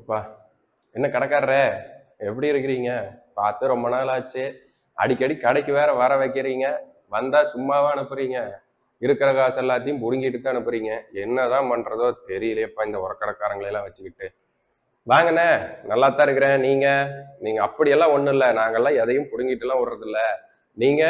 அப்பா, என்ன கடைக்காரரே, எப்படி இருக்கிறீங்க? பார்த்து ரொம்ப நாள் ஆச்சு. அடிக்கடி கடைக்கு வேற வர வைக்கிறீங்க. வந்தா சும்மாவா அனுப்புறீங்க? இருக்கிற காசு எல்லாத்தையும் புடுங்கிட்டு தான் அனுப்புறீங்க. என்னதான் பண்றதோ தெரியலையேப்பா இந்த உரக்கடைக்காரங்களை எல்லாம் வச்சுக்கிட்டு. வாங்கண்ணே, நல்லா தான் இருக்கிறேன். நீங்க நீங்க அப்படியெல்லாம் ஒண்ணும் இல்லை. நாங்கெல்லாம் எதையும் புடுங்கிட்டு எல்லாம் விடுறது இல்ல. நீங்க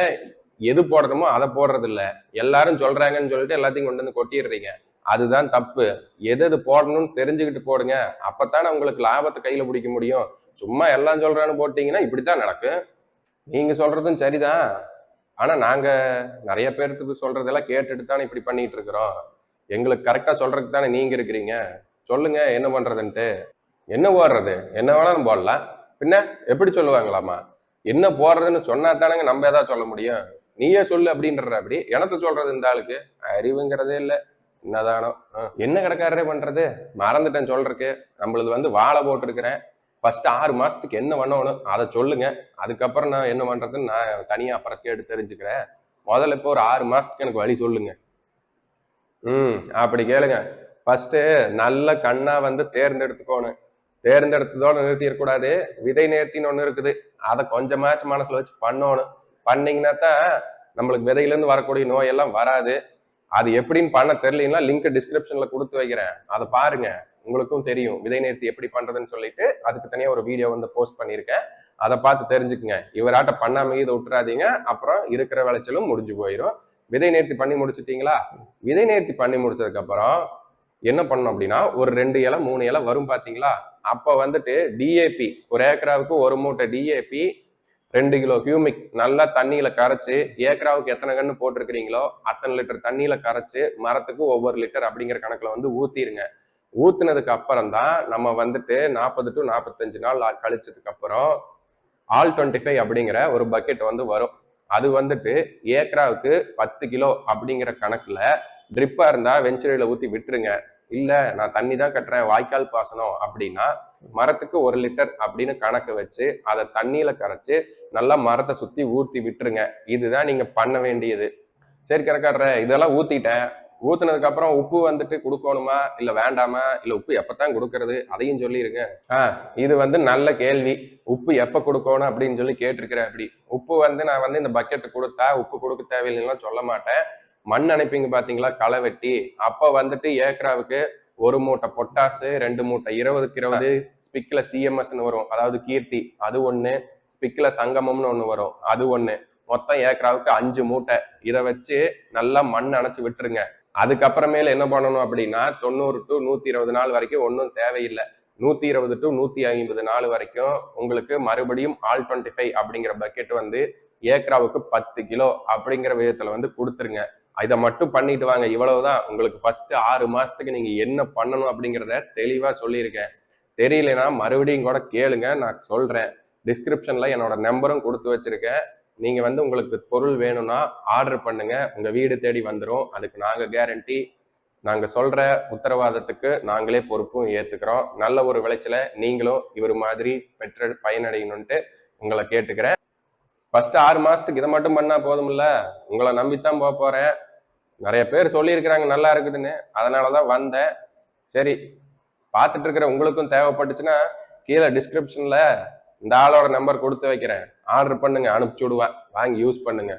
எது போடணுமோ அதை போடுறது இல்ல. எல்லாரும் சொல்றாங்கன்னு சொல்லிட்டு எல்லாத்தையும் கொண்டு வந்து கொட்டிடுறீங்க. அதுதான் தப்பு. எது எது போடணும்னு தெரிஞ்சுக்கிட்டு போடுங்க. அப்பத்தானே உங்களுக்கு லாபத்தை கையில பிடிக்க முடியும். சும்மா எல்லாம் சொல்றான்னு போட்டீங்கன்னா இப்படித்தான் நடக்கும். நீங்க சொல்றதும் சரிதான். ஆனா நாங்க நிறைய பேர்த்துக்கு சொல்றதெல்லாம் கேட்டுட்டு தானே இப்படி பண்ணிட்டு இருக்கிறோம். எங்களுக்கு கரெக்டா சொல்றதுக்கு தானே நீங்க இருக்கிறீங்க. சொல்லுங்க என்ன பண்றதுன்ட்டு. என்ன போடுறது? என்ன வேணாலும் போடலாம். பின்ன எப்படி சொல்லுவாங்களாமா? என்ன போடுறதுன்னு சொன்னா தானங்க நம்ம ஏதாவது சொல்ல முடியும். நீயே சொல்லு அப்படின்ற அப்படி எனத்த சொல்றது இந்த ஆளுக்கு அறிவுங்கிறதே இல்லை. என்னதானோ என்ன கடைக்காரரே பண்றது? மறந்துட்டேன் சொல்றதுக்கு. நம்மளது வந்து வாழை போட்டிருக்கிறேன். ஃபர்ஸ்ட் 6 மாசத்துக்கு என்ன பண்ணணும் அதை சொல்லுங்க. அதுக்கப்புறம் நான் என்ன பண்றதுன்னு நான் தனியா அப்புறம் கேட்டு தெரிஞ்சுக்கிறேன். முதல்ல இப்போ ஒரு 6 மாசத்துக்கு எனக்கு வழி சொல்லுங்க. அப்படி கேளுங்க. ஃபர்ஸ்ட் நல்ல கண்ணா வந்து தேர்ந்தெடுத்துக்கோணும். தேர்ந்தெடுத்ததோட நிறுத்திடக்கூடாது. விதை நேர்த்தின்னு ஒண்ணு இருக்குது. அதை கொஞ்சமாச்சும் மனசுல வச்சு பண்ணணும். பண்ணீங்கன்னா தான் நம்மளுக்கு விதையில இருந்து வரக்கூடிய நோயெல்லாம் வராது. அது எப்படின்னு பண்ண தெரியலன்னா லிங்க் டிஸ்கிரிப்ஷன்ல கொடுத்து வைக்கிறேன். அதை பாருங்க. உங்களுக்கும் தெரியும் விதை நேர்த்தி எப்படி பண்றதுன்னு சொல்லிட்டு அதுக்கு தனியா ஒரு வீடியோ வந்து போஸ்ட் பண்ணியிருக்கேன். அதை பார்த்து தெரிஞ்சுக்குங்க. இவராட்ட பண்ணாம இதை விட்டுறாதீங்க. அப்புறம் இருக்கிற விளைச்சலும் முடிஞ்சு போயிடும். விதை நேர்த்தி பண்ணி முடிச்சிட்டீங்களா? விதை நேர்த்தி பண்ணி முடிச்சதுக்கு அப்புறம் என்ன பண்ணணும் அப்படின்னா ஒரு 2 இலை 3 இலை வரும் பாத்தீங்களா? அப்ப வந்துட்டு டிஏபி ஒரு ஏக்கராவுக்கு ஒரு மூட்டை டிஏபி 2 கிலோ கியூமிக் நல்லா தண்ணியில கரைச்சு ஏக்கராவுக்கு எத்தனை கன்று போட்டிருக்கிறீங்களோ அத்தனை லிட்டர் தண்ணியில கரைச்சு மரத்துக்கு ஒவ்வொரு லிட்டர் அப்படிங்கிற கணக்குல வந்து ஊத்திருங்க. ஊத்துனதுக்கு அப்புறம் தான் நம்ம வந்துட்டு 40 to 45 நாள் கழிச்சதுக்கு அப்புறம் ஆல்-25 அப்படிங்கிற ஒரு பக்கெட் வந்து வரும். அது வந்துட்டு ஏக்கராவுக்கு 10 கிலோ அப்படிங்கிற கணக்குல ட்ரிப்பா இருந்தா வெஞ்சரியில ஊத்தி விட்டுருங்க. இல்ல நான் தண்ணி தான் கட்டுறேன் வாய்க்கால் பாசனம் அப்படின்னா மரத்துக்கு 1 லிட்டர் அப்படின்னு கணக்கு வச்சு அதை தண்ணியில கரைச்சு நல்லா மரத்தை சுத்தி ஊத்தி விட்டுருங்க. இதுதான் நீங்க பண்ண வேண்டியது. சரி கரெக்டாடுற இதெல்லாம் ஊத்திட்டேன். ஊத்துனதுக்கு அப்புறம் உப்பு வந்துட்டு கொடுக்கணுமா இல்ல வேண்டாமா இல்ல உப்பு எப்பத்தான் கொடுக்கறது அதையும் சொல்லிருங்க. இது வந்து நல்ல கேள்வி. உப்பு எப்ப கொடுக்கணும் அப்படின்னு சொல்லி கேட்டிருக்கிறேன். அப்படி உப்பு வந்து நான் வந்து இந்த பக்கெட் கொடுத்தா உப்பு கொடுக்க தேவையில்லைன்னா சொல்ல மாட்டேன். மண் அணைப்பீங்க பாத்தீங்களா களை வெட்டி அப்ப வந்துட்டு ஏக்கராவுக்கு 1 மூட்டை பொட்டாசு 2 மூட்டை 20க்கு 20 ஸ்பிக்ல சிஎம்எஸ்ன்னு வரும். அதாவது கீர்த்தி அது ஒண்ணு, ஸ்பிக்ல சங்கமம்னு ஒண்ணு வரும் அது ஒண்ணு. மொத்தம் ஏக்கராவுக்கு 5 மூட்டை. இதை வச்சு நல்லா மண் அணைச்சு விட்டுருங்க. அதுக்கப்புறமேல என்ன பண்ணணும் அப்படின்னா 90 to 120 நாள் வரைக்கும் ஒன்றும் தேவையில்லை. 120 to 150 நாள் வரைக்கும் உங்களுக்கு மறுபடியும் ஆல்-25 அப்படிங்கிற பக்கெட் வந்து ஏக்கராவுக்கு 10 கிலோ அப்படிங்கிற விதத்துல வந்து கொடுத்துருங்க. இதை மட்டும் பண்ணிட்டு வாங்க. இவ்வளவுதான். உங்களுக்கு ஃபர்ஸ்ட் 6 மாசத்துக்கு நீங்க என்ன பண்ணணும் அப்படிங்கிறத தெளிவா சொல்லியிருக்கேன். தெரியலனா மறுபடியும் கூட கேளுங்க, நான் சொல்றேன். டிஸ்கிரிப்ஷன்ல என்னோட நம்பரும் கொடுத்து வச்சிருக்கேன். நீங்க வந்து உங்களுக்கு பொருள் வேணும்னா ஆர்டர் பண்ணுங்க. உங்க வீடு தேடி வந்துடும். அதுக்கு நாங்க கேரண்டி. நாங்க சொல்ற உத்தரவாதத்துக்கு நாங்களே பொறுப்பும் ஏத்துக்கிறோம். நல்ல ஒரு விளைச்சலை நீங்களும் இவர் மாதிரி பெற்று பயனடையணும்ட்டு உங்களை கேட்டுக்கிறேன். ஃபர்ஸ்ட் 6 மாசத்துக்கு இதை மட்டும் பண்ணா போதும்ல. உங்களை நம்பித்தான் போக போறேன். நிறைய பேர் சொல்லியிருக்கிறாங்க நல்லா இருக்குதுன்னு. அதனாலதான் வந்தேன். சரி பார்த்துட்டு இருக்கிற உங்களுக்கும் தேவைப்பட்டுச்சுன்னா கீழே டிஸ்கிரிப்ஷன்ல இந்த ஆளோட நம்பர் கொடுத்து வைக்கிறேன். ஆர்டர் பண்ணுங்க, அனுப்பிச்சு விடுவேன். வாங்கி யூஸ் பண்ணுங்க.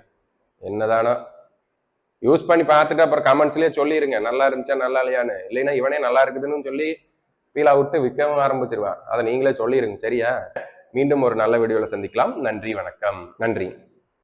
என்னதானோ யூஸ் பண்ணி பார்த்துட்டு அப்புறம் கமெண்ட்ஸ்லயே சொல்லிருங்க நல்லா இருந்துச்சா நல்லா இல்லையான்னு. இல்லைன்னா இவனே நல்லா இருக்குதுன்னு சொல்லி ஃபீலா விட்டு விற்கவும் ஆரம்பிச்சிருவான். அதை நீங்களே சொல்லிருங்க. சரியா? மீண்டும் ஒரு நல்ல வீடியோல சந்திக்கலாம். நன்றி, வணக்கம். நன்றி.